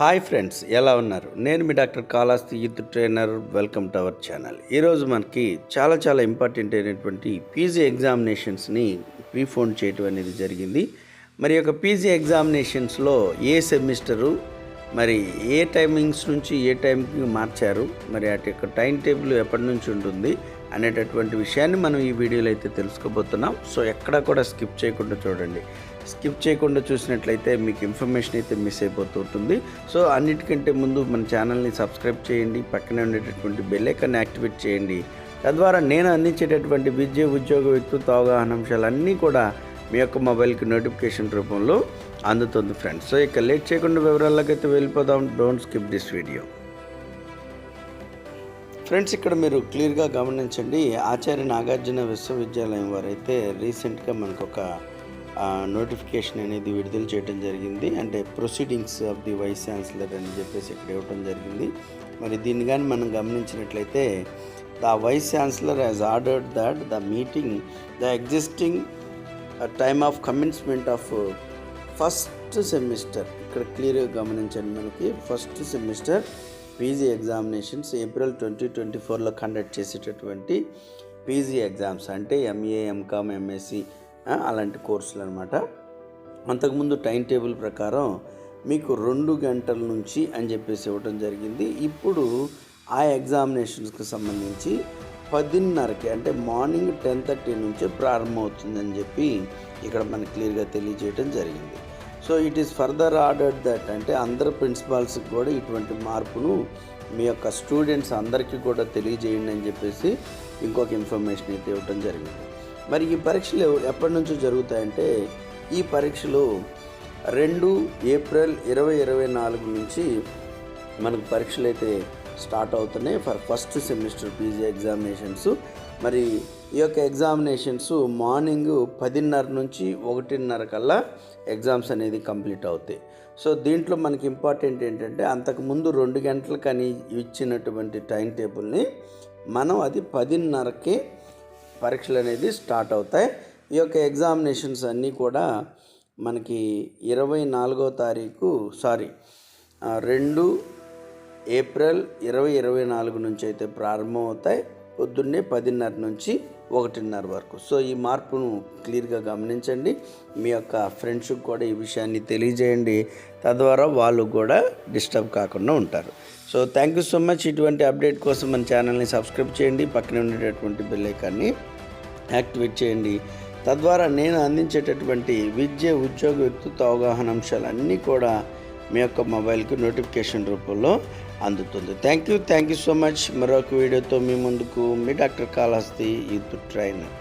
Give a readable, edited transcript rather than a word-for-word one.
Hi friends, ఎలా ఉన్నారు? నేను మీ doctor Kalahasti youth trainer. Welcome to our channel. ఈరోజు మనకి చాలా ఇంపార్టెంట్ అయినటువంటి పీజీ ఎగ్జామినేషన్స్ని ప్రీఫోన్ చేయటం అనేది జరిగింది. మరి యొక్క పీజీ ఎగ్జామినేషన్స్లో ఏ సెమిస్టరు, మరి ఏ టైమింగ్స్ నుంచి ఏ టైంకి మార్చారు, మరి వాటి యొక్క టైం టేబుల్ ఎప్పటి నుంచి ఉంటుంది అనేటటువంటి విషయాన్ని మనం ఈ వీడియోలో అయితే తెలుసుకోబోతున్నాం. సో ఎక్కడా కూడా స్కిప్ చేయకుండా చూడండి. స్కిప్ చేయకుండా చూసినట్లయితే మీకు ఇన్ఫర్మేషన్ అయితే మిస్ అయిపోతుంటుంది. సో అన్నిటికంటే ముందు మన ఛానల్ని సబ్స్క్రైబ్ చేయండి, పక్కనే ఉండేటటువంటి బెల్ ఐకాన్ యాక్టివేట్ చేయండి. తద్వారా నేను అందించేటటువంటి విద్య, ఉద్యోగ, వ్యక్తిత్వ అవగాహన అంశాలన్నీ కూడా మీ యొక్క మొబైల్కి నోటిఫికేషన్ రూపంలో అందుతుంది ఫ్రెండ్స్. సో ఇక లేట్ చేయకుండా వివరాల్లోకి అయితే వెళ్ళిపోదాం. Don't skip this video. Friends, ఇక్కడ మీరు క్లియర్గా గమనించండి. ఆచార్య నాగార్జున విశ్వవిద్యాలయం వారైతే రీసెంట్గా మనకు ఒక నోటిఫికేషన్ అనేది విడుదల చేయడం జరిగింది. అంటే proceedings of the vice chancellor అని చెప్పేసి ఇక్కడ ఇవ్వడం జరిగింది. మరి దీన్ని కానీ మనం గమనించినట్లయితే the vice chancellor has ordered that the meeting the existing time of commencement of first semester. ఇక్కడ క్లియర్గా గమనించండి. మనకి first semester PG examinations April 2024లో కండక్ట్ చేసేటటువంటి పీజీ ఎగ్జామ్స్ అంటే ఎంఏ, ఎంకామ్, ఎంఎస్సి అలాంటి కోర్సులు అనమాట. అంతకుముందు టైం టేబుల్ ప్రకారం మీకు 2 గంటల నుంచి అని చెప్పేసి ఇవ్వడం జరిగింది. ఇప్పుడు ఆ ఎగ్జామినేషన్స్కి సంబంధించి 10:30కి అంటే మార్నింగ్ 10:30 నుంచే ప్రారంభమవుతుందని చెప్పి ఇక్కడ మనకి క్లియర్గా తెలియజేయడం జరిగింది. So it is further ordered that అంటే అందరు ప్రిన్సిపాల్స్కి కూడా ఇటువంటి మార్పును మీ యొక్క స్టూడెంట్స్ అందరికీ కూడా తెలియజేయండి అని చెప్పేసి ఇంకొక ఇన్ఫర్మేషన్ అయితే ఇవ్వడం జరిగింది. మరి ఈ పరీక్షలు ఎప్పటి నుంచో జరుగుతాయంటే ఈ పరీక్షలు 2 ఏప్రిల్ 2024 నుంచి మనకు పరీక్షలు అయితే స్టార్ట్ అవుతున్నాయి for first semester PG examinations. మరి ఈ యొక్క ఎగ్జామినేషన్స్ మార్నింగ్ 10:30 నుంచి 1:30 కల్లా ఎగ్జామ్స్ అనేది కంప్లీట్ అవుతాయి. సో దీంట్లో మనకి ఇంపార్టెంట్ ఏంటంటే అంతకుముందు 2 గంటలకని ఇచ్చినటువంటి టైం టేబుల్ని మనం అది 10:30కే పరీక్షలు అనేది స్టార్ట్ అవుతాయి. ఈ యొక్క ఎగ్జామినేషన్స్ అన్నీ కూడా మనకి 24వ తారీఖు 2 ఏప్రిల్ 2024 నుంచి అయితే ప్రారంభం అవుతాయి. పొద్దున్నే 10:30 నుంచి 1:30 వరకు. సో ఈ మార్పును క్లియర్గా గమనించండి. మీ యొక్క ఫ్రెండ్స్కి కూడా ఈ విషయాన్ని తెలియజేయండి. తద్వారా వాళ్ళు కూడా డిస్టర్బ్ కాకుండా ఉంటారు. So thank you so much. ఇటువంటి అప్డేట్ కోసం మన ఛానల్ని సబ్స్క్రైబ్ చేయండి, పక్కనే ఉండేటటువంటి బెల్ ఐకాన్ని యాక్టివేట్ చేయండి. తద్వారా నేను అందించేటటువంటి విద్య, ఉద్యోగ, వ్యక్తిత్వ అవగాహన అంశాలన్నీ కూడా మీ యొక్క మొబైల్కి నోటిఫికేషన్ రూపంలో అందుతుంది. Thank you so much. మరొక వీడియోతో మీ ముందుకు మీ డాక్టర్ కాళహస్తి యూత్ ట్రైనర్.